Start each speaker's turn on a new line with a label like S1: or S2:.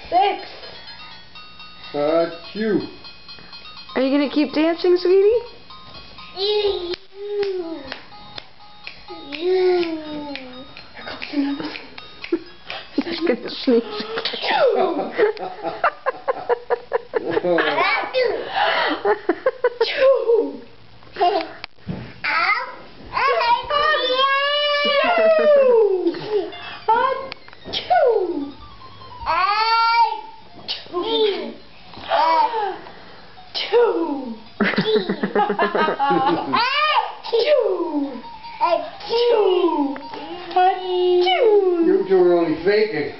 S1: 6.
S2: Chew.
S3: Are you gonna keep dancing, sweetie?
S1: Here comes another.
S3: She's gonna sneeze.
S2: You two are only faking.